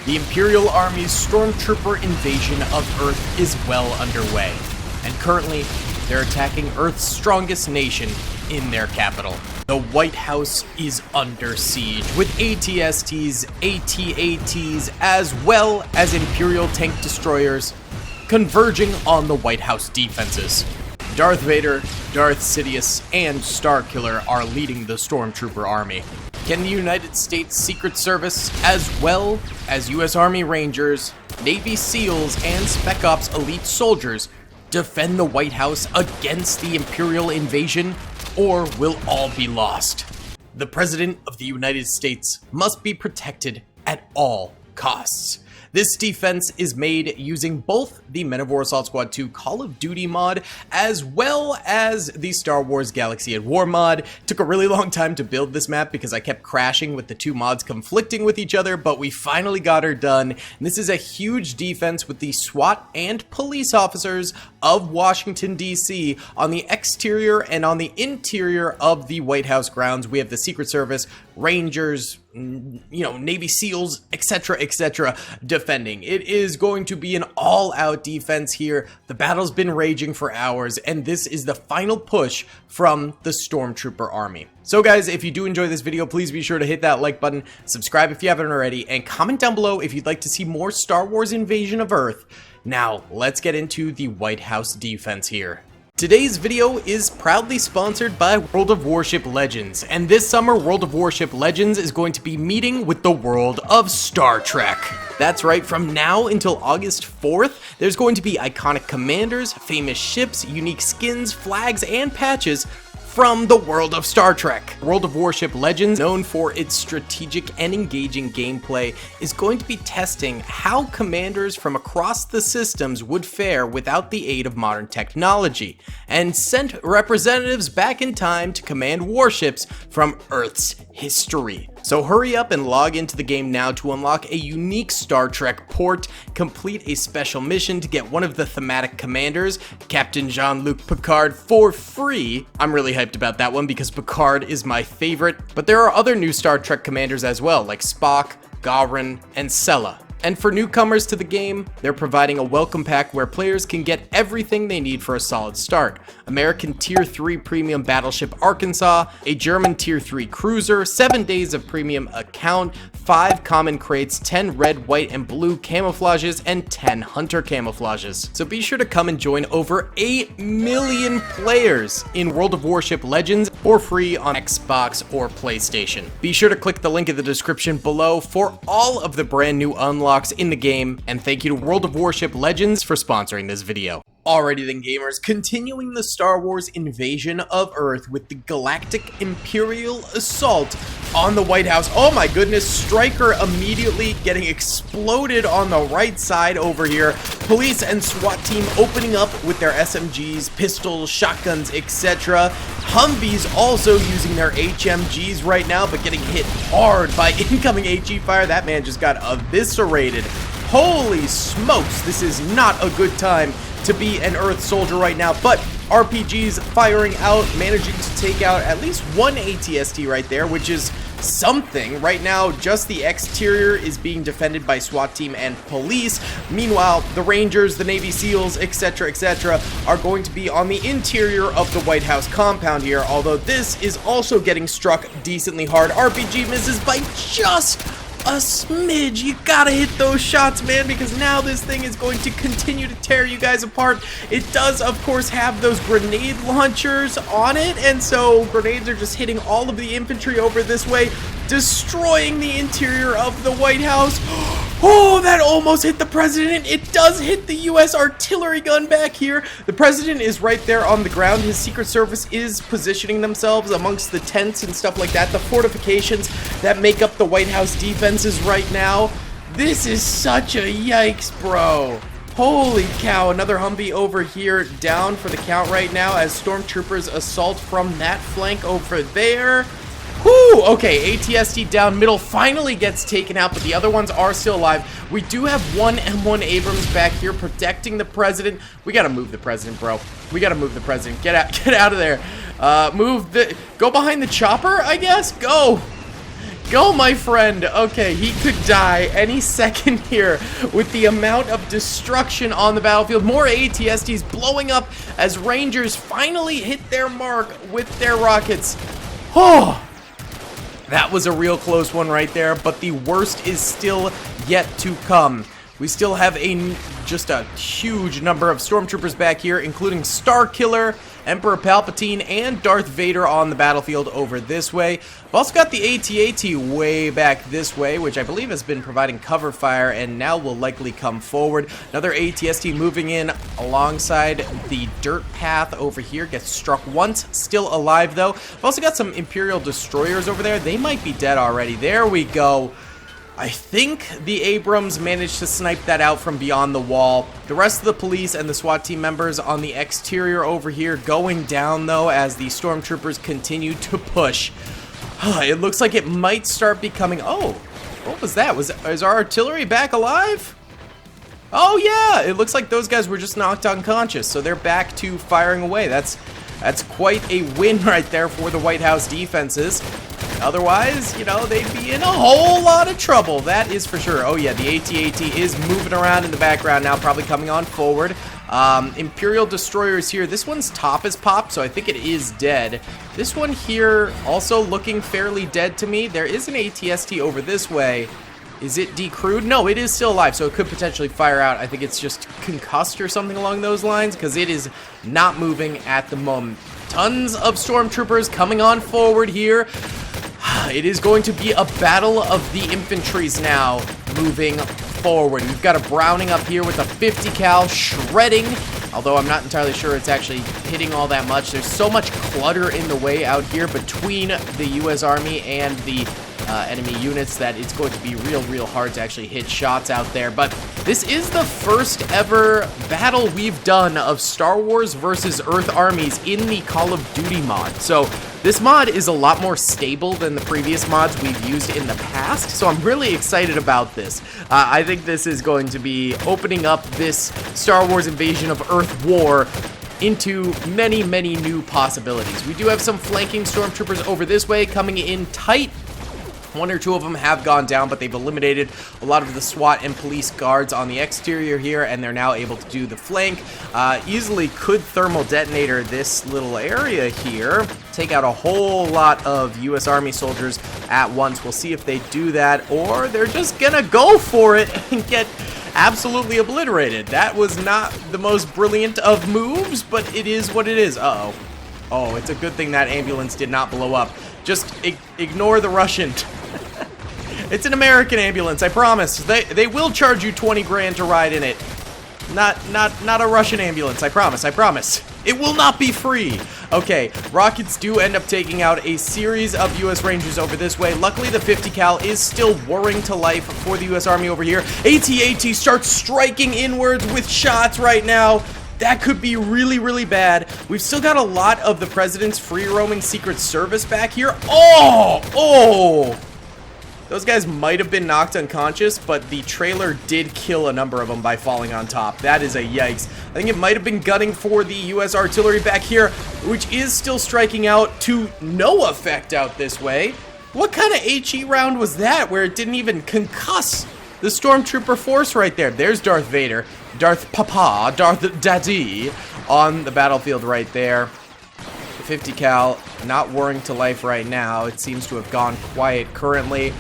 The Imperial Army's Stormtrooper invasion of Earth is well underway, and currently, they're attacking Earth's strongest nation in their capital. The White House is under siege, with AT-STs, AT-ATs, as well as Imperial tank destroyers converging on the White House defenses. Darth Vader, Darth Sidious, and Starkiller are leading the Stormtrooper Army. Can the United States Secret Service, as well as U.S. Army Rangers, Navy SEALs, and Spec Ops elite soldiers defend the White House against the Imperial invasion, or will all be lost? The President of the United States must be protected at all costs. This defense is made using both the Men of War Assault Squad 2 Call of Duty mod, as well as the Star Wars Galaxy at War mod. Took a really long time to build this map because I kept crashing with the two mods conflicting with each other, but we finally got her done. And this is a huge defense with the SWAT and police officers of Washington, D.C. on the exterior and on the interior of the White House grounds. We have the Secret Service, Rangers, Navy SEALs, etc., defending. It is going to be an all-out defense here. The battle's been raging for hours, and this is the final push from the Stormtrooper Army. So guys, if you do enjoy this video, please be sure to hit that like button, subscribe if you haven't already, and comment down below if you'd like to see more Star Wars Invasion of Earth. Now, let's get into the White House defense here. Today's video is proudly sponsored by World of Warship Legends, and this summer World of Warship Legends is going to be meeting with the world of Star Trek. That's right, from now until August 4th, there's going to be iconic commanders, famous ships, unique skins, flags, and patches from the world of Star Trek. World of Warship Legends, known for its strategic and engaging gameplay, is going to be testing how commanders from across the systems would fare without the aid of modern technology, and sent representatives back in time to command warships from Earth's history. So hurry up and log into the game now to unlock a unique Star Trek port, complete a special mission to get one of the thematic commanders, Captain Jean-Luc Picard, for free. I'm really hyped about that one because Picard is my favorite, but there are other new Star Trek commanders as well, like Spock, Gowron, and Sella. And for newcomers to the game, they're providing a welcome pack where players can get everything they need for a solid start. American Tier 3 Premium Battleship Arkansas, a German Tier 3 Cruiser, 7 days of Premium Account, 5 Common Crates, 10 Red, White, and Blue Camouflages, and 10 Hunter Camouflages. So be sure to come and join over 8 million players in World of Warship Legends for free on Xbox or PlayStation. Be sure to click the link in the description below for all of the brand new unlocks in the game, and thank you to World of Warship Legends for sponsoring this video. Alrighty then gamers, continuing the Star Wars invasion of Earth with the Galactic Imperial Assault on the White House. Oh my goodness, Stryker immediately getting exploded on the right side over here. Police and SWAT team opening up with their SMGs, pistols, shotguns, etc. Humvees also using their HMGs right now, but getting hit hard by incoming HE fire. That man just got eviscerated. Holy smokes, this is not a good time to be an Earth soldier right now, but RPGs firing out, managing to take out at least one AT-ST right there, which is something. Right now, just the exterior is being defended by SWAT team and police. Meanwhile, the Rangers, the Navy SEALs, etc., are going to be on the interior of the White House compound here, although this is also getting struck decently hard. RPG misses by just a smidge. You gotta hit those shots, man, because now this thing is going to continue to tear you guys apart. It does, of course, have those grenade launchers on it, and so grenades are just hitting all of the infantry over this way, destroying the interior of the White House. Oh, that almost hit the president. It does hit the U.S. artillery gun back here. The president is right there on the ground. His Secret Service is positioning themselves amongst the tents and stuff like that, the fortifications that make up the White House defenses right now. This is such a yikes, bro. Holy cow, another Humvee over here down for the count right now as Stormtroopers assault from that flank over there. Whew, okay, AT-ST down middle finally gets taken out, but the other ones are still alive. We do have one M1 Abrams back here protecting the president. We gotta move the president, bro. We gotta move the president. Get out of there. Go behind the chopper, I guess? Go. go, my friend. Okay, he could die any second here with the amount of destruction on the battlefield. More AT-STs blowing up as Rangers finally hit their mark with their rockets. Oh, that was a real close one right there, but the worst is still yet to come. We still have just a huge number of Stormtroopers back here, including Starkiller, Emperor Palpatine, and Darth Vader on the battlefield over this way. We've also got the AT-AT way back this way, which I believe has been providing cover fire and now will likely come forward. Another AT-ST moving in alongside the dirt path over here. Gets struck once, still alive though. We've also got some Imperial destroyers over there. They might be dead already. There we go. I think the Abrams managed to snipe that out from beyond the wall. The rest of the police and the SWAT team members on the exterior over here going down, though, as the Stormtroopers continue to push. It looks like it might start becoming... Oh, what was that? Is our artillery back alive? Oh, yeah! It looks like those guys were just knocked unconscious, so they're back to firing away. That's quite a win right there for the White House defenses. Otherwise, you know, they'd be in a whole lot of trouble. That is for sure. Oh, yeah, the AT-AT is moving around in the background now, probably coming on forward. Imperial destroyers here. This one's top is popped, so I think it is dead. This one here also looking fairly dead to me. There is an AT-ST over this way. Is it decrewed? No, it is still alive, so it could potentially fire out. I think it's just concussed or something along those lines, because it is not moving at the moment. Tons of Stormtroopers coming on forward here. It is going to be a battle of the infantries now moving forward. We've got a Browning up here with a 50 cal shredding, although I'm not entirely sure it's actually hitting all that much. There's so much clutter in the way out here between the U.S. Army and the enemy units that it's going to be real hard to actually hit shots out there. But this is the first ever battle we've done of Star Wars versus Earth armies in the Call of Duty mod. So this mod is a lot more stable than the previous mods we've used in the past, so I'm really excited about this. I think this is going to be opening up this Star Wars Invasion of Earth war into many new possibilities. We do have some flanking Stormtroopers over this way coming in tight. One or two of them have gone down, but they've eliminated a lot of the SWAT and police guards on the exterior here, and they're now able to do the flank. Easily could thermal detonator this little area here, take out a whole lot of U.S. Army soldiers at once. We'll see if they do that, or they're just gonna go for it and get absolutely obliterated. That was not the most brilliant of moves, but it is what it is. Uh-oh. Oh, it's a good thing that ambulance did not blow up. Just ignore the Russian. It's an American ambulance, I promise. They will charge you 20 grand to ride in it. Not a Russian ambulance, I promise. It will not be free. Okay, rockets do end up taking out a series of U.S. Rangers over this way. Luckily, the 50 cal is still whirring to life for the U.S. Army over here. AT-AT starts striking inwards with shots right now. That could be really bad. We've still got a lot of the President's free-roaming Secret Service back here. Oh! Those guys might have been knocked unconscious, but the trailer did kill a number of them by falling on top. That is a yikes. I think it might have been gunning for the U.S. artillery back here, which is still striking out to no effect out this way. What kind of HE round was that, where it didn't even concuss the Stormtrooper force right there? There's Darth Vader, Darth Papa, Darth Daddy on the battlefield right there. The 50 cal not whirring to life right now. It seems to have gone quiet currently.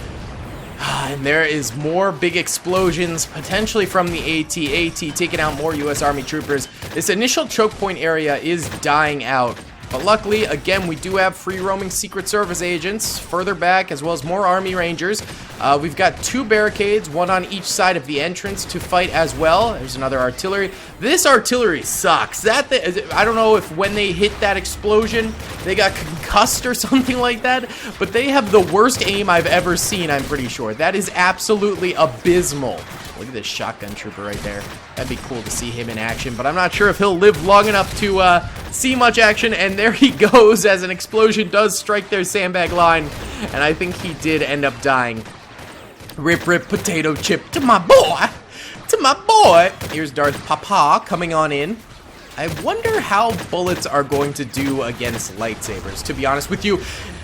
And there is more big explosions, potentially from the AT-AT, taking out more U.S. Army troopers. This initial choke point area is dying out. But luckily, again, we do have free-roaming Secret Service agents further back, as well as more Army Rangers. We've got two barricades, one on each side of the entrance to fight as well. There's another artillery. This artillery sucks. I don't know if when they hit that explosion, they got concussed or something like that, but they have the worst aim I've ever seen, I'm pretty sure. That is absolutely abysmal. Look at this shotgun trooper right there. That'd be cool to see him in action, but I'm not sure if he'll live long enough to see much action. And there he goes as an explosion does strike their sandbag line. And I think he did end up dying. Rip, potato chip to my boy. To my boy. Here's Darth Papa coming on in. I wonder how bullets are going to do against lightsabers, to be honest with you.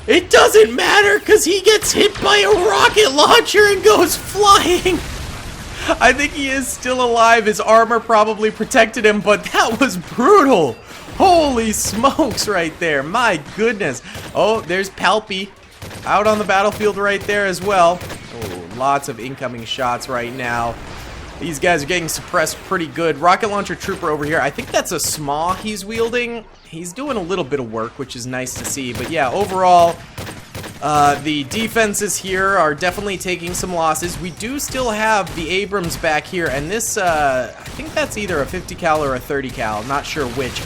It doesn't matter because he gets hit by a rocket launcher and goes flying. I think he is still alive. His armor probably protected him, but that was brutal. Holy smokes right there. My goodness. Oh, there's Palpy out on the battlefield right there as well. Oh, lots of incoming shots right now. These guys are getting suppressed pretty good. Rocket launcher trooper over here. I think that's a SMAW he's wielding. He's doing a little bit of work, which is nice to see. But yeah, overall, the defenses here are definitely taking some losses. We do still have the Abrams back here, and this, I think that's either a 50 cal or a 30 cal. Not sure which.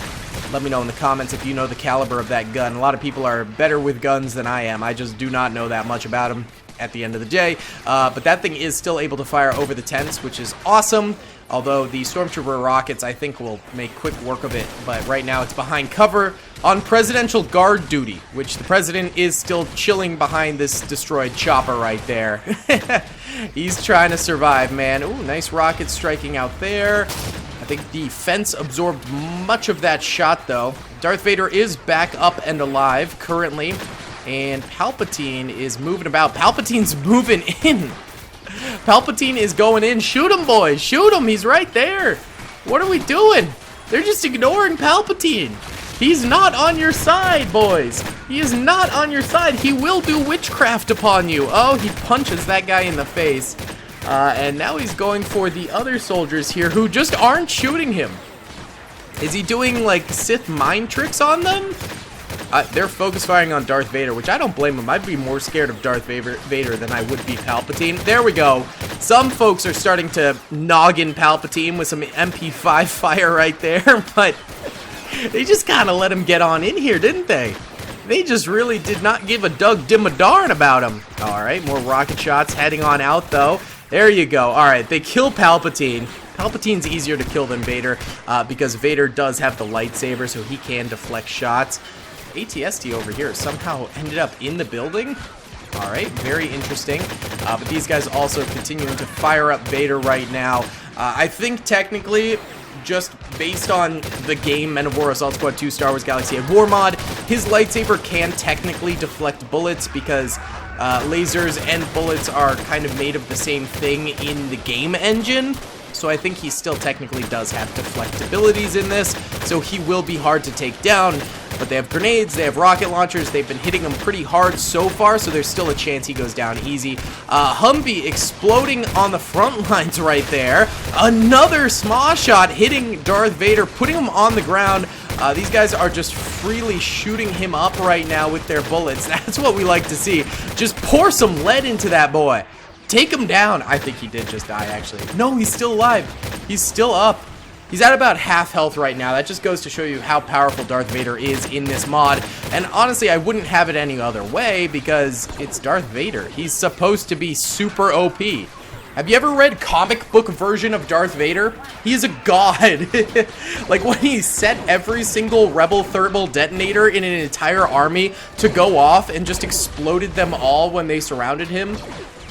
Let me know in the comments if you know the caliber of that gun. A lot of people are better with guns than I am. I just do not know that much about them at the end of the day. But that thing is still able to fire over the tents, which is awesome. Although the Stormtrooper rockets, I think, will make quick work of it. But right now it's behind cover on presidential guard duty, which the president is still chilling behind this destroyed chopper right there. He's trying to survive, man. Ooh, nice rocket striking out there. I think the fence absorbed much of that shot, though. Darth Vader is back up and alive currently. And Palpatine is moving about. Palpatine's moving in. Palpatine is going in. Shoot him, boys. Shoot him. He's right there. What are we doing? They're just ignoring Palpatine. He's not on your side, boys. He is not on your side. He will do witchcraft upon you. Oh, he punches that guy in the face. And now he's going for the other soldiers here who just aren't shooting him. Is he doing, like, Sith mind tricks on them? They're focus firing on Darth Vader, which I don't blame him. I'd be more scared of Darth Vader than I would be Palpatine. There we go. Some folks are starting to noggin Palpatine with some MP5 fire right there, but they just kind of let him get on in here, didn't they? They just really did not give a Doug Dimmadarn about him. All right, more rocket shots heading on out, though. There you go. All right, they kill Palpatine. Palpatine's easier to kill than Vader because Vader does have the lightsaber, so he can deflect shots. ATST over here somehow ended up in the building. All right, very interesting. But these guys also continuing to fire up Vader right now. I think technically, just based on the game Men of War Assault Squad 2 Star Wars Galaxy at War mod, his lightsaber can technically deflect bullets because lasers and bullets are kind of made of the same thing in the game engine. So I think he still technically does have deflect abilities in this, so he will be hard to take down. But they have grenades, they have rocket launchers, they've been hitting him pretty hard so far, so there's still a chance he goes down easy. Humvee exploding on the front lines right there. Another SMAW shot hitting Darth Vader, putting him on the ground. These guys are just freely shooting him up right now with their bullets. That's what we like to see. Just pour some lead into that boy. Take him down. I think he did just die, actually. No, he's still alive. He's still up. He's at about half health right now. That just goes to show you how powerful Darth Vader is in this mod. And honestly, I wouldn't have it any other way because it's Darth Vader. He's supposed to be super OP. Have you ever read comic book version of Darth Vader? He is a god. Like when he set every single rebel thermal detonator in an entire army to go off and just exploded them all when they surrounded him.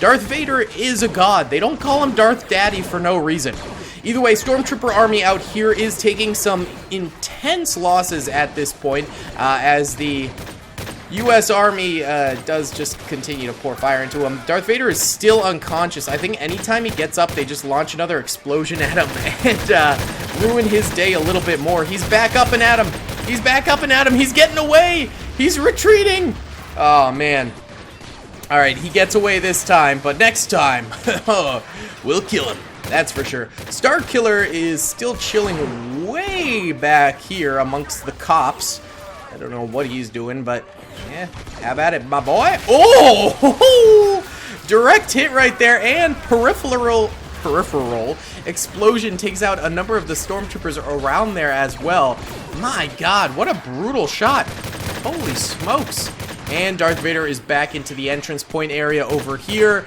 Darth Vader is a god. They don't call him Darth Daddy for no reason. Either way, Stormtrooper Army out here is taking some intense losses at this point as the U.S. Army does just continue to pour fire into him. Darth Vader is still unconscious. I think anytime he gets up, they just launch another explosion at him and ruin his day a little bit more. He's back up and at him. He's back up and at him. He's getting away. He's retreating. Oh, man. All right, he gets away this time, but next time, we'll kill him. That's for sure. Star Killer is still chilling way back here amongst the cops. I don't know what he's doing, but yeah, have at it, my boy. Oh, direct hit right there, and peripheral explosion takes out a number of the stormtroopers around there as well. My God, what a brutal shot. Holy smokes. And Darth Vader is back into the entrance point area over here.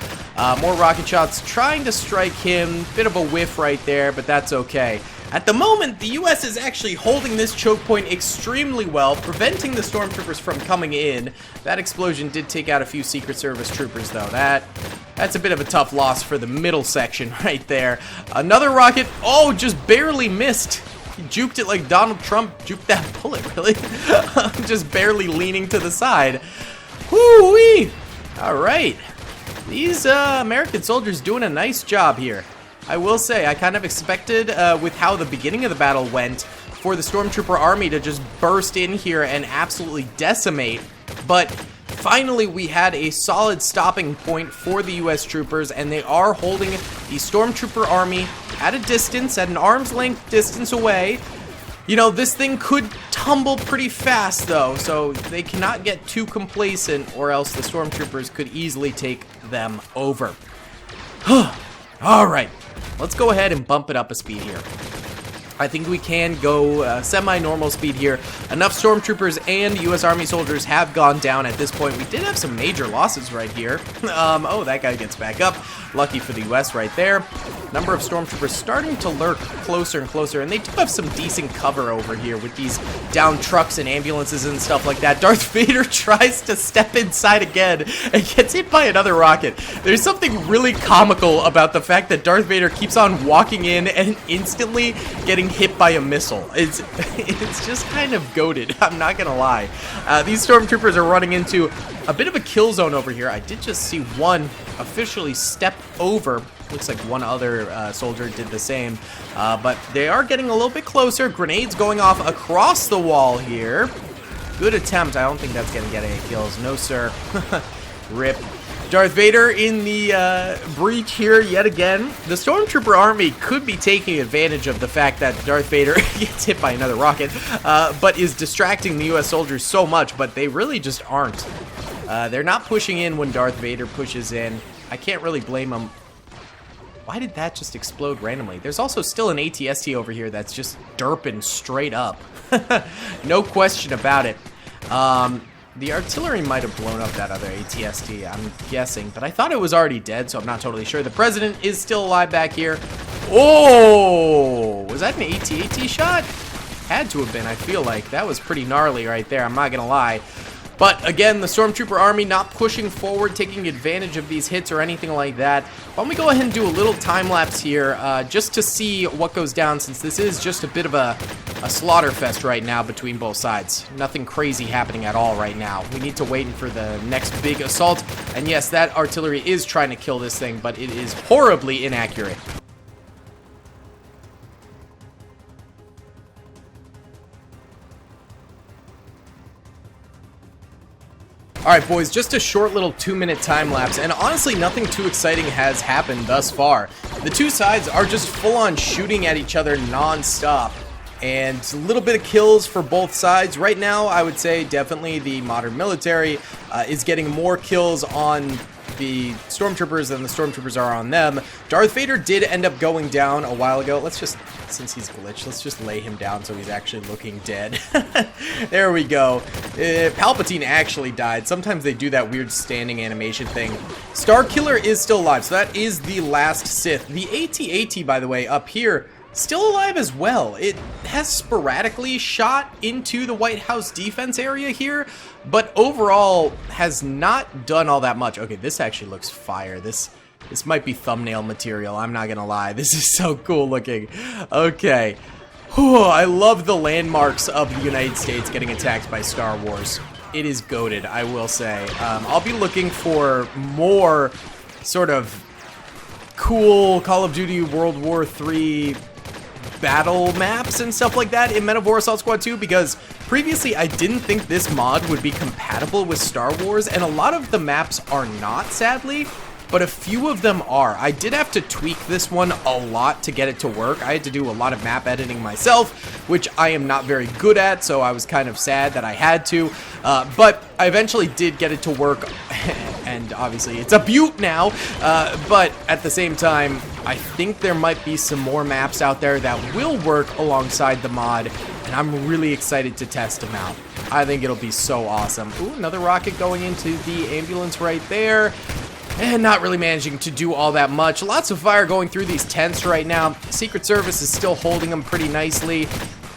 More rocket shots trying to strike him. Bit of a whiff right there, but that's okay. At the moment, the U.S. is actually holding this choke point extremely well, preventing the stormtroopers from coming in. That explosion did take out a few Secret Service troopers, though. That's a bit of a tough loss for the middle section right there. Another rocket, oh, just barely missed. He juked it like Donald Trump juked that bullet, really. Just barely leaning to the side. Woo-wee! Alright. These American soldiers doing a nice job here. I will say, I kind of expected, with how the beginning of the battle went, for the Stormtrooper Army to just burst in here and absolutely decimate, but finally we had a solid stopping point for the US troopers, and they are holding the Stormtrooper Army at a distance, at an arm's length distance away. You know, this thing could tumble pretty fast, though, so they cannot get too complacent, or else the Stormtroopers could easily take them over. Alright, let's go ahead and bump it up a speed here. I think we can go semi-normal speed here. Enough Stormtroopers and US Army soldiers have gone down at this point. We did have some major losses right here. Oh, that guy gets back up. Lucky for the US right there. Number of Stormtroopers starting to lurk closer and closer, and they do have some decent cover over here with these down trucks and ambulances and stuff like that. Darth Vader tries to step inside again and gets hit by another rocket. There's something really comical about the fact that Darth Vader keeps on walking in and instantly getting hit by a missile. It's just kind of goated, I'm not gonna lie. These Stormtroopers are running into a bit of a kill zone over here. I did just see one officially step over. Looks like one other soldier did the same, but they are getting a little bit closer. Grenades going off across the wall here. Good attempt. I don't think that's gonna get any kills. No, sir. Rip. Darth Vader in the breach here yet again. The Stormtrooper Army could be taking advantage of the fact that Darth Vader gets hit by another rocket, but is distracting the US soldiers so much, but they really just aren't. They're not pushing in when Darth Vader pushes in. I can't really blame them. Why did that just explode randomly? There's also still an AT-ST over here that's just derping straight up. No question about it. The artillery might have blown up that other AT-ST, I'm guessing, but I thought it was already dead, so I'm not totally sure. The president is still alive back here. Oh! Was that an AT-AT shot? Had to have been, I feel like. That was pretty gnarly right there, I'm not gonna lie. But again, the Stormtrooper Army not pushing forward, taking advantage of these hits or anything like that. Why don't we go ahead and do a little time lapse here, just to see what goes down, since this is just a bit of a slaughter fest right now between both sides. Nothing crazy happening at all right now. We need to wait for the next big assault. And yes, that artillery is trying to kill this thing, but it is horribly inaccurate. Alright boys, just a short little 2-minute time lapse, and honestly nothing too exciting has happened thus far. The two sides are just full on shooting at each other non-stop, and a little bit of kills for both sides. Right now I would say definitely the modern military is getting more kills on the Stormtroopers than the Stormtroopers are on them. Darth Vader did end up going down a while ago. Let's just, since he's glitched, let's just lay him down so he's actually looking dead. There we go. Palpatine actually died. Sometimes they do that weird standing animation thing. Starkiller is still alive, so that is the last Sith. The AT-AT, by the way, up here, still alive as well. It has sporadically shot into the White House defense area here, but overall has not done all that much. Okay, this actually looks fire. This might be thumbnail material, I'm not gonna lie. This is so cool looking. Okay. Whew, I love the landmarks of the United States getting attacked by Star Wars. It is goated, I will say. I'll be looking for more sort of cool Call of Duty World War III battle maps and stuff like that in Men of War Assault Squad 2, because previously I didn't think this mod would be compatible with Star Wars, and a lot of the maps are not, sadly, but a few of them are. I did have to tweak this one a lot to get it to work. I had to do a lot of map editing myself, which I am not very good at, so I was kind of sad that I had to, but I eventually did get it to work, and obviously it's a beaut now, but at the same time, I think there might be some more maps out there that will work alongside the mod, and I'm really excited to test them out. I think it'll be so awesome. Ooh, another rocket going into the ambulance right there. And not really managing to do all that much. Lots of fire going through these tents right now. Secret Service is still holding them pretty nicely.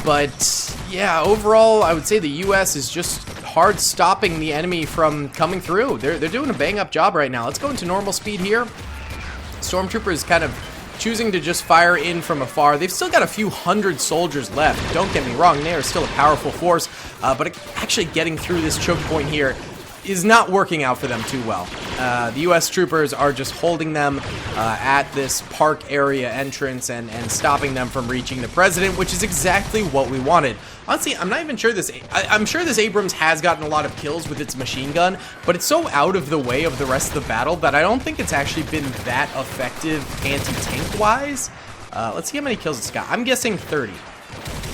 But yeah, overall, I would say the US is just hard stopping the enemy from coming through. They're doing a bang up job right now. Let's go into normal speed here. Stormtrooper is kind of choosing to just fire in from afar. They've still got a few hundred soldiers left. Don't get me wrong, they are still a powerful force. But actually getting through this choke point here is not working out for them too well. The U.S. troopers are just holding them at this park area entrance and stopping them from reaching the president, which is exactly what we wanted. Honestly, I'm not even sure I'm sure this Abrams has gotten a lot of kills with its machine gun, but it's so out of the way of the rest of the battle that I don't think it's actually been that effective anti-tank wise. Let's see how many kills it's got. I'm guessing 30.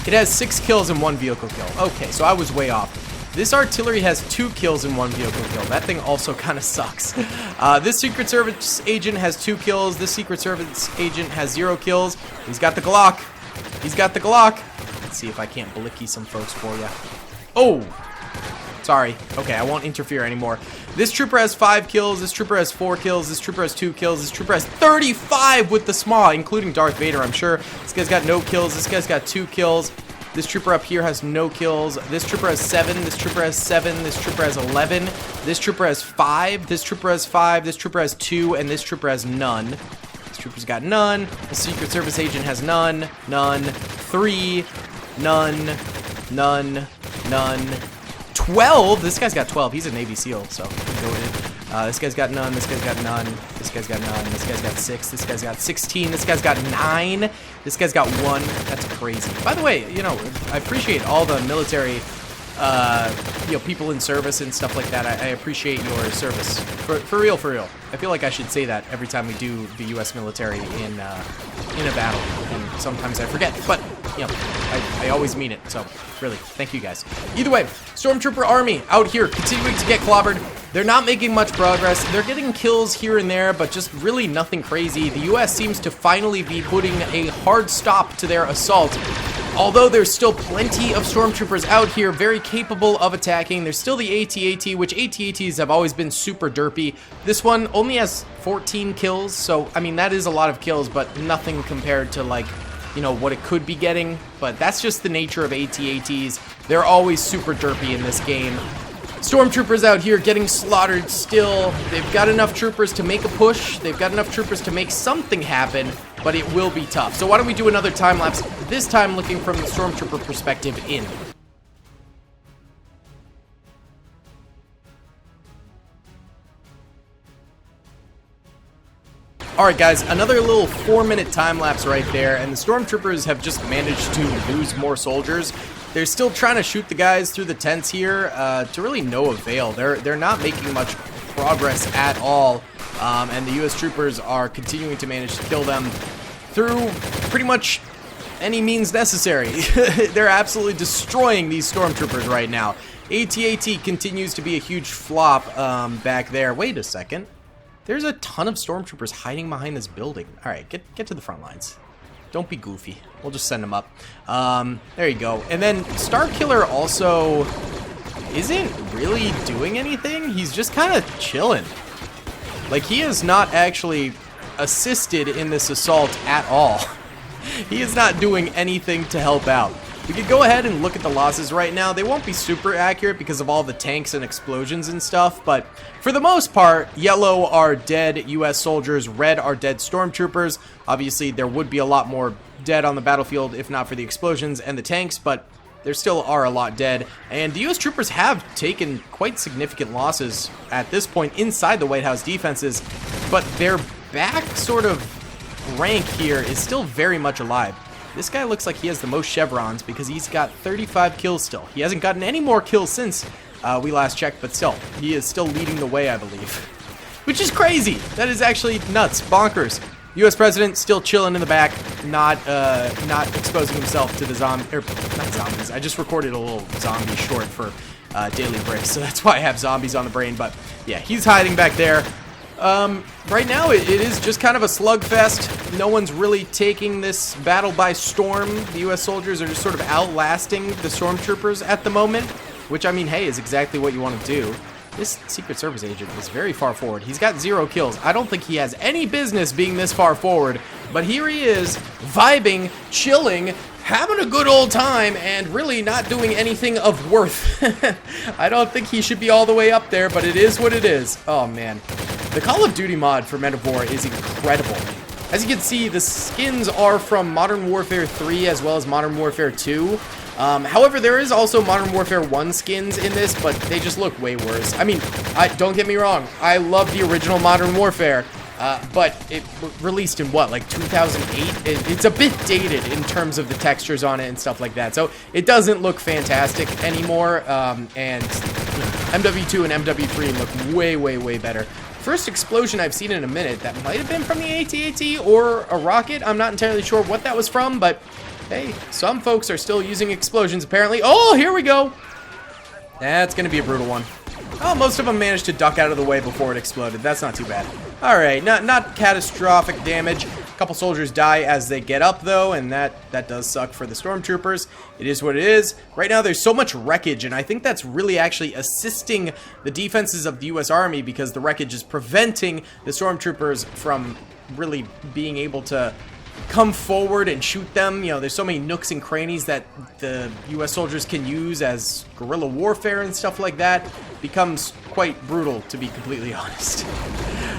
It has 6 kills and 1 vehicle kill. Okay, so I was way off. This artillery has 2 kills and 1 vehicle kill. That thing also kind of sucks. This Secret Service agent has 2 kills. This Secret Service agent has 0 kills. He's got the Glock. He's got the Glock. Let's see if I can't blicky some folks for you. Oh! Sorry. Okay, I won't interfere anymore. This trooper has 5 kills. This trooper has 4 kills. This trooper has 2 kills. This trooper has 35 with the SMAW, including Darth Vader, I'm sure. This guy's got no kills. This guy's got 2 kills. This trooper up here has no kills. This trooper has 7. This trooper has 7. This trooper has 11. This trooper has 5. This trooper has 5. This trooper has 2. And this trooper has none. This trooper's got none. The Secret Service agent has none. None. 3. None. None. None. 12. This guy's got 12. He's a Navy SEAL, so goated. This guy's got none. This guy's got none. This guy's got none. This guy's got 6. This guy's got 16. This guy's got 9. This guy's got 1. That's crazy. By the way, you know, I appreciate all the military, you know, people in service and stuff like that. I appreciate your service. For real, for real. I feel like I should say that every time we do the U.S. military in a battle, and sometimes I forget. But you know, I always mean it. So really, thank you guys. Either way, Stormtrooper Army out here continuing to get clobbered. They're not making much progress. They're getting kills here and there, but just really nothing crazy. The U.S. seems to finally be putting a hard stop to their assault. Although there's still plenty of Stormtroopers out here, very capable of attacking. There's still the AT-AT, which AT-ATs have always been super derpy. This one only has 14 kills, so, I mean, that is a lot of kills, but nothing compared to, like, you know, what it could be getting. But that's just the nature of AT-ATs. They're always super derpy in this game. Stormtroopers out here getting slaughtered still. They've got enough troopers to make a push. They've got enough troopers to make something happen, but it will be tough. So why don't we do another time lapse, this time looking from the Stormtrooper perspective in. Alright guys, another little 4-minute time lapse right there, and the Stormtroopers have just managed to lose more soldiers. They're still trying to shoot the guys through the tents here to really no avail. They're not making much progress at all, and the U.S. troopers are continuing to manage to kill them through pretty much any means necessary. They're absolutely destroying these Stormtroopers right now. AT-AT continues to be a huge flop back there. Wait a second. There's a ton of Stormtroopers hiding behind this building. Alright, get to the front lines. Don't be goofy. We'll just send them up. There you go. And then Starkiller also isn't really doing anything. He's just kind of chilling. Like, he is not actually assisted in this assault at all. He is not doing anything to help out. We could go ahead and look at the losses right now. They won't be super accurate because of all the tanks and explosions and stuff, but for the most part, yellow are dead U.S. soldiers, red are dead Stormtroopers. Obviously, there would be a lot more dead on the battlefield if not for the explosions and the tanks, but there still are a lot dead. And the U.S. troopers have taken quite significant losses at this point inside the White House defenses, but their back sort of rank here is still very much alive. This guy looks like he has the most chevrons because he's got 35 kills still. He hasn't gotten any more kills since we last checked, but still, he is still leading the way, I believe. Which is crazy. That is actually nuts, bonkers. U.S. president still chilling in the back, not exposing himself to the not zombies. I just recorded a little zombie short for Daily Bricks, so that's why I have zombies on the brain. But yeah, he's hiding back there. Right now, it is just kind of a slugfest. No one's really taking this battle by storm. The U.S. soldiers are just sort of outlasting the Stormtroopers at the moment, which, I mean, hey, is exactly what you want to do. This Secret Service agent is very far forward. He's got 0 kills. I don't think he has any business being this far forward, but here he is, vibing, chilling, having a good old time, and really not doing anything of worth. I don't think he should be all the way up there, but it is what it is. Oh, man. The Call of Duty mod for Men of War is incredible. As you can see, the skins are from Modern Warfare 3 as well as Modern Warfare 2. However, there is also Modern Warfare 1 skins in this, but they just look way worse. I mean, don't get me wrong, I love the original Modern Warfare, but it released in what, like 2008? It's a bit dated in terms of the textures on it and stuff like that, so it doesn't look fantastic anymore, and MW2 and MW3 look way, way, way better. First explosion I've seen in a minute. That might have been from the AT-AT or a rocket. I'm not entirely sure what that was from, but hey, some folks are still using explosions apparently. Oh, here we go. That's going to be a brutal one. Oh, most of them managed to duck out of the way before it exploded. That's not too bad. All right, not catastrophic damage. A couple soldiers die as they get up, though, and that does suck for the Stormtroopers. It is what it is. Right now, there's so much wreckage, and I think that's really actually assisting the defenses of the U.S. Army because the wreckage is preventing the Stormtroopers from really being able to come forward and shoot them. You know, there's so many nooks and crannies that the U.S. soldiers can use as guerrilla warfare and stuff like that. Becomes quite brutal, to be completely honest.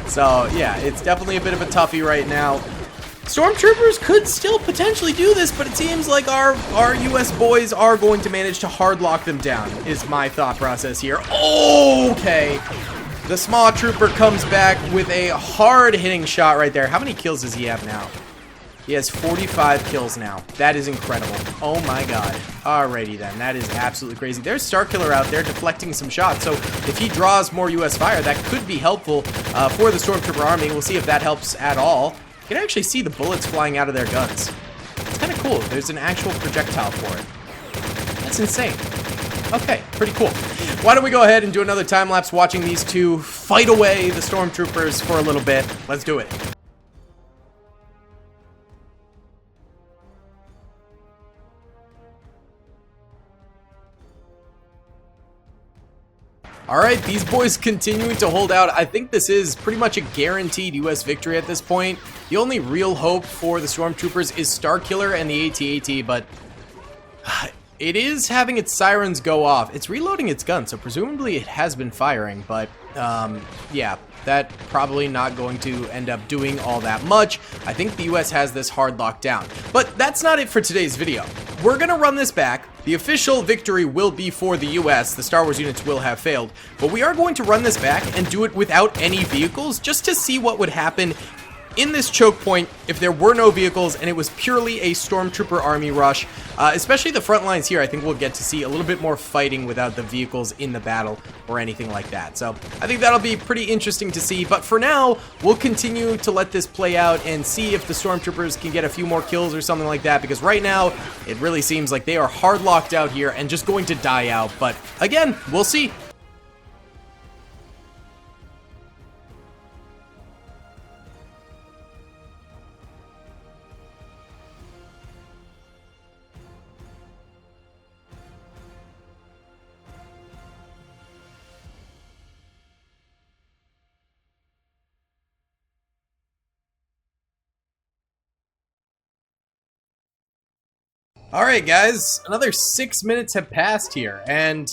So, yeah, it's definitely a bit of a toughie right now. Stormtroopers could still potentially do this, but it seems like our U.S. boys are going to manage to hardlock them down, is my thought process here. Okay. The small trooper comes back with a hard-hitting shot right there. How many kills does he have now? He has 45 kills now. That is incredible. Oh my god. Alrighty then. That is absolutely crazy. There's Starkiller out there deflecting some shots. So if he draws more US fire, that could be helpful for the Stormtrooper Army. We'll see if that helps at all. You can actually see the bullets flying out of their guns. It's kind of cool. There's an actual projectile for it. That's insane. Okay, pretty cool. Why don't we go ahead and do another time lapse watching these two fight away the Stormtroopers for a little bit. Let's do it. Alright, these boys continuing to hold out. I think this is pretty much a guaranteed US victory at this point. The only real hope for the Stormtroopers is Starkiller and the AT-AT, but it is having its sirens go off. It's reloading its gun, so presumably it has been firing, but yeah, that probably not going to end up doing all that much. I think the US has this hard locked down. But that's not it for today's video. We're gonna run this back. The official victory will be for the US. The Star Wars units will have failed. But we are going to run this back and do it without any vehicles just to see what would happen in this choke point if there were no vehicles and it was purely a Stormtrooper Army rush. Especially the front lines here, I think we'll get to see a little bit more fighting without the vehicles in the battle or anything like that. So I think that'll be pretty interesting to see. But for now, we'll continue to let this play out and see if the Stormtroopers can get a few more kills or something like that. Because right now, it really seems like they are hard locked out here and just going to die out. But again, we'll see. Alright guys, another 6 minutes have passed here, and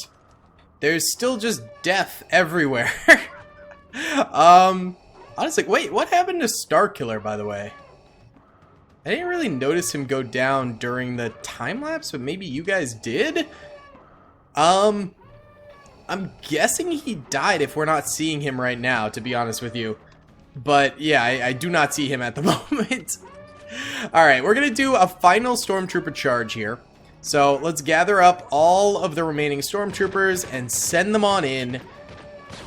there's still just death everywhere. Honestly, wait, what happened to Starkiller, by the way? I didn't really notice him go down during the time-lapse, but maybe you guys did? I'm guessing he died if we're not seeing him right now, to be honest with you. But yeah, I do not see him at the moment. Alright, we're going to do a final Stormtrooper charge here. So let's gather up all of the remaining Stormtroopers and send them on in.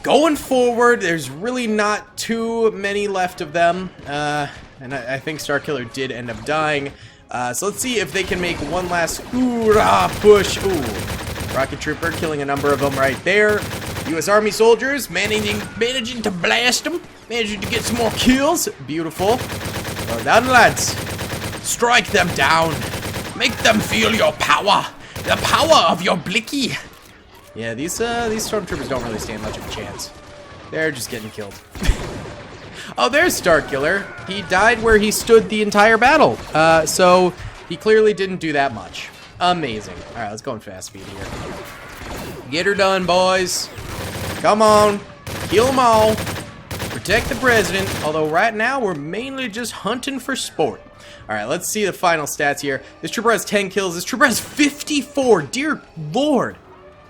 Going forward, there's really not too many left of them. And I think Starkiller did end up dying. So let's see if they can make one last hoorah push. Ooh, Rocket Trooper killing a number of them right there. U.S. Army soldiers managing to blast them. Managing to get some more kills. Beautiful. Well done, lads. Strike them down. Make them feel your power. The power of your blicky. Yeah, these Stormtroopers don't really stand much of a chance. They're just getting killed. Oh, there's Starkiller. He died where he stood the entire battle. So he clearly didn't do that much. Amazing. All right, let's go in fast speed here. Get her done, boys. Come on. Kill them all. Protect the president, although right now we're mainly just hunting for sport. Alright, let's see the final stats here. This trooper has 10 kills. This trooper has 54. Dear Lord.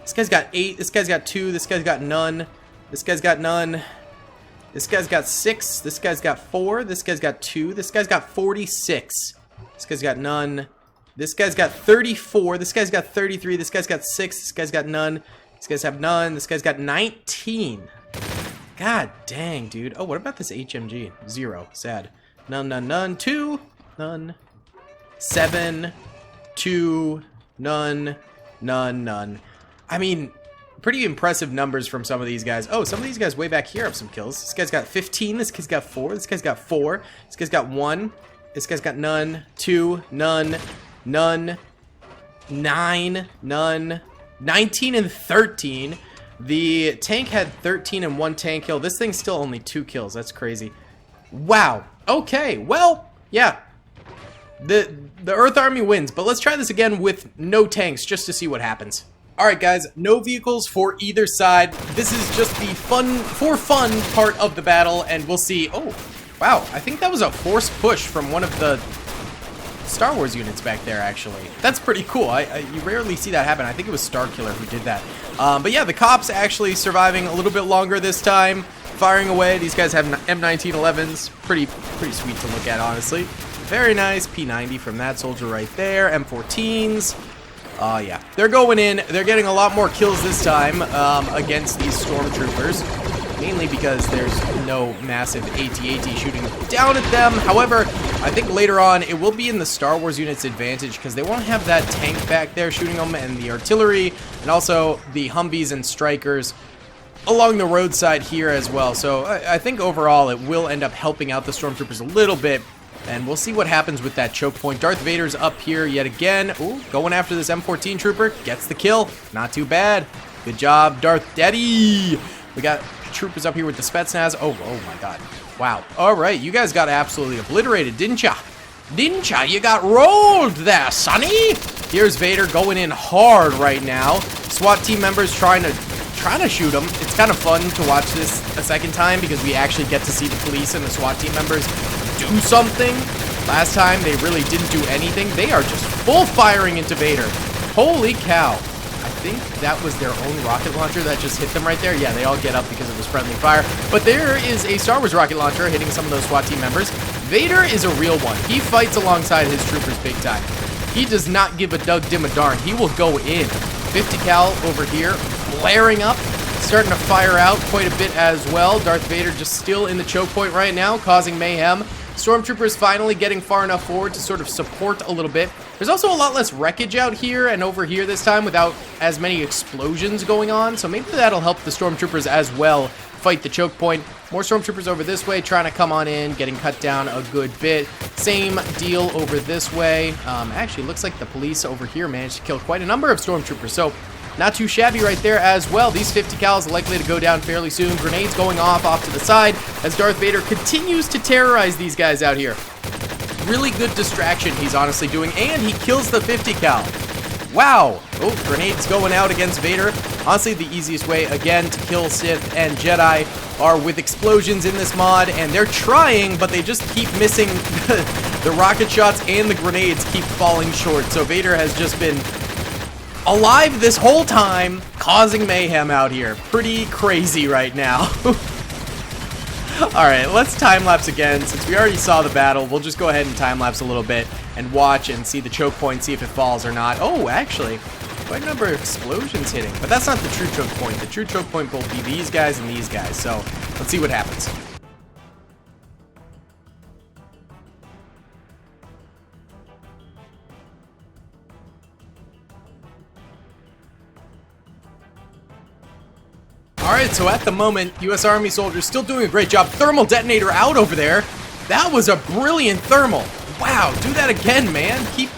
This guy's got 8. This guy's got 2. This guy's got none. This guy's got none. This guy's got 6. This guy's got 4. This guy's got 2. This guy's got 46. This guy's got none. This guy's got 34. This guy's got 33. This guy's got 6. This guy's got none. These guys have none. This guy's got 19. God dang, dude. Oh, what about this HMG? 0. Sad. None, none, none. 2. None. 7. 2. None. None, none. I mean, pretty impressive numbers from some of these guys. Oh, some of these guys way back here have some kills. This guy's got 15. This guy's got 4. This guy's got 4. This guy's got 1. This guy's got none. 2. None. None. 9. None. 19 and 13. The tank had 13 and 1 tank kill. This thing's still only 2 kills. That's crazy. Wow. Okay. Well, yeah. The Earth Army wins, but let's try this again with no tanks just to see what happens. Alright guys, no vehicles for either side. This is just the fun part of the battle, and we'll see. Oh, wow. I think that was a forced push from one of the Star Wars units back there, actually. That's pretty cool. You rarely see that happen. I think it was Starkiller who did that. But yeah, the cops actually surviving a little bit longer this time, firing away. These guys have M1911s. Pretty sweet to look at, honestly. Very nice. P90 from that soldier right there. M14s. Yeah, they're going in. They're getting a lot more kills this time against these Stormtroopers, mainly because there's no massive AT-AT shooting down at them. However, I think later on it will be in the Star Wars unit's advantage because they won't have that tank back there shooting them, and the artillery, and also the Humvees and Strikers along the roadside here as well. So I think overall it will end up helping out the Stormtroopers a little bit. And we'll see what happens with that choke point. Darth Vader's up here yet again. Ooh, going after this M14 trooper. Gets the kill. Not too bad. Good job, Darth Daddy. We got troopers up here with the Spetsnaz. Oh my god. Wow. All right, you guys got absolutely obliterated, didn't ya? Didn't ya? You got rolled there, sonny. Here's Vader going in hard right now. SWAT team members trying to shoot him. It's kind of fun to watch this a second time because we actually get to see the police and the SWAT team members do something. Last time they really didn't do anything. They are just full firing into Vader. Holy cow. I think that was their own rocket launcher that just hit them right there. Yeah, they all get up because it was friendly fire. But there is a Star Wars rocket launcher hitting some of those SWAT team members. Vader is a real one. He fights alongside his troopers big time. He does not give a dug dim a darn. He will go in. 50 cal over here, blaring up. Starting to fire out quite a bit as well. Darth Vader just still in the choke point right now, causing mayhem. Stormtroopers finally getting far enough forward to sort of support a little bit. There's also a lot less wreckage out here and over here this time without as many explosions going on, so maybe that'll help the Stormtroopers as well fight the choke point. More Stormtroopers over this way trying to come on in, getting cut down a good bit. Same deal over this way. Actually, looks like the police over here managed to kill quite a number of Stormtroopers, so not too shabby right there as well. These 50 cals are likely to go down fairly soon. Grenades going off to the side as Darth Vader continues to terrorize these guys out here. Really good distraction he's honestly doing, and he kills the 50 cal. Wow. Oh, grenades going out against Vader. Honestly, the easiest way, again, to kill Sith and Jedi are with explosions in this mod, and they're trying, but they just keep missing. The rocket shots and the grenades keep falling short, so Vader has just been alive this whole time, causing mayhem out here. Pretty crazy right now. Alright, let's time-lapse again. Since we already saw the battle, we'll just go ahead and time-lapse a little bit and watch and see the choke point, see if it falls or not. Oh, actually, quite a number of explosions hitting. But that's not the true choke point. The true choke point will be these guys and these guys. So, let's see what happens. Alright, so at the moment, U.S. Army soldiers still doing a great job. Thermal detonator out over there. That was a brilliant thermal. Wow, do that again, man. Keep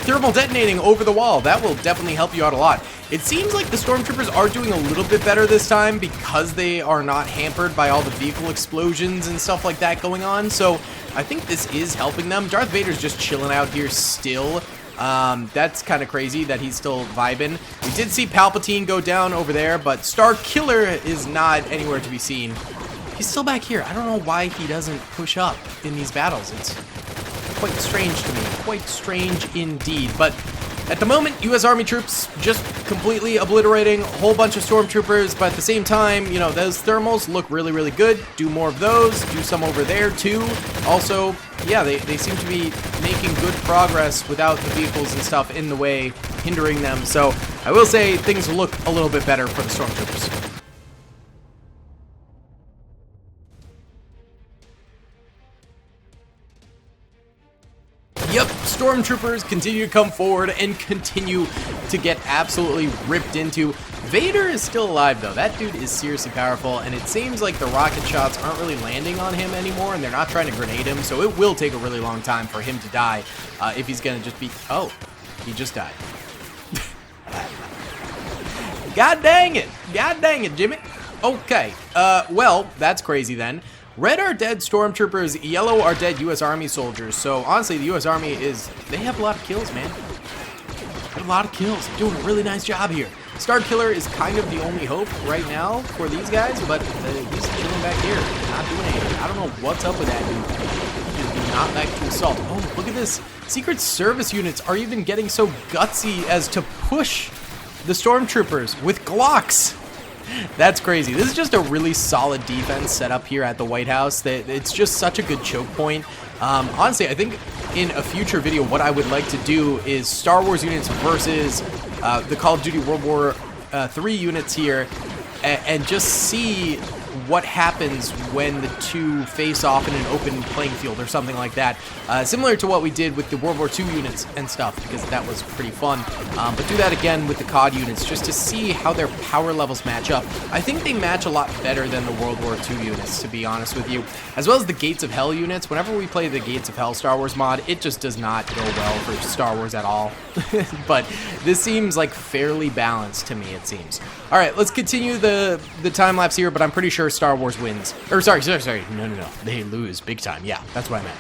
thermal detonating over the wall. That will definitely help you out a lot. It seems like the Stormtroopers are doing a little bit better this time because they are not hampered by all the vehicle explosions and stuff like that going on. So I think this is helping them. Darth Vader's just chilling out here still. That's kind of crazy that he's still vibing. We did see Palpatine go down over there, but Starkiller is not anywhere to be seen. He's still back here. I don't know why he doesn't push up in these battles. quite strange to me. Quite strange indeed. But at the moment, U.S. Army troops just completely obliterating a whole bunch of Stormtroopers, but at the same time, you know, those thermals look really, really good. Do more of those. Do some over there, too. Also, yeah, they seem to be making good progress without the vehicles and stuff in the way, hindering them. So I will say things look a little bit better for the Stormtroopers. Yep, Stormtroopers continue to come forward and continue to get absolutely ripped into. Vader is still alive, though. That dude is seriously powerful, and it seems like the rocket shots aren't really landing on him anymore, and they're not trying to grenade him, so it will take a really long time for him to die if he's going to just be... Oh, he just died. God dang it. God dang it, Jimmy. Okay, well, that's crazy then. Red are dead Stormtroopers, yellow are dead U.S. Army soldiers. So honestly, the U.S. Army they have a lot of kills, man. They have a lot of kills. They're doing a really nice job here. Star Killer is kind of the only hope right now for these guys, but he's chilling back here, not doing anything. I don't know what's up with that dude. He just not back to assault. Oh, look at this. Secret Service units are even getting so gutsy as to push the Stormtroopers with Glocks. That's crazy. This is just a really solid defense set up here at the White House. It's just such a good choke point. Honestly, I think in a future video, what I would like to do is Star Wars units versus the Call of Duty World War III units here, and just see what happens when the two face off in an open playing field or something like that. Similar to what we did with the World War II units and stuff, because that was pretty fun. But do that again with the COD units, just to see how their power levels match up. I think they match a lot better than the World War II units, to be honest with you. As well as the Gates of Hell units. Whenever we play the Gates of Hell Star Wars mod, it just does not go well for Star Wars at all. But this seems like fairly balanced to me, it seems. Alright, let's continue the time lapse here, but I'm pretty sure Star Wars wins. Or sorry. No. They lose big time. Yeah, that's what I meant.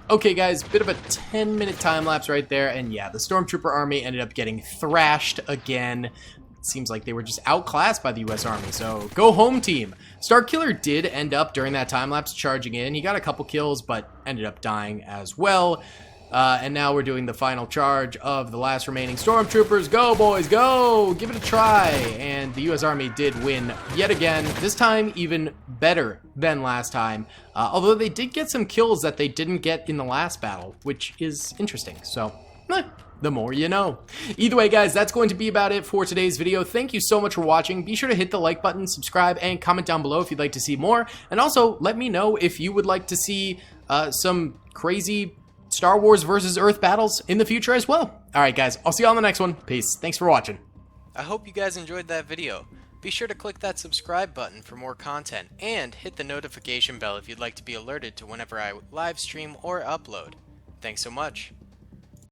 Okay guys, bit of a 10-minute time lapse right there, and yeah, the Stormtrooper Army ended up getting thrashed again. It seems like they were just outclassed by the U.S. Army, so go home team. Starkiller did end up, during that time lapse, charging in. He got a couple kills, but ended up dying as well. And now we're doing the final charge of the last remaining Stormtroopers. Go, boys, go! Give it a try! And the U.S. Army did win yet again, this time even better than last time. Although they did get some kills that they didn't get in the last battle, which is interesting. So, the more you know. Either way, guys, that's going to be about it for today's video. Thank you so much for watching. Be sure to hit the like button, subscribe, and comment down below if you'd like to see more. And also, let me know if you would like to see some crazy Star Wars versus Earth battles in the future as well. Alright guys, I'll see you on the next one. Peace. Thanks for watching. I hope you guys enjoyed that video. Be sure to click that subscribe button for more content, and hit the notification bell if you'd like to be alerted to whenever I live stream or upload. Thanks so much.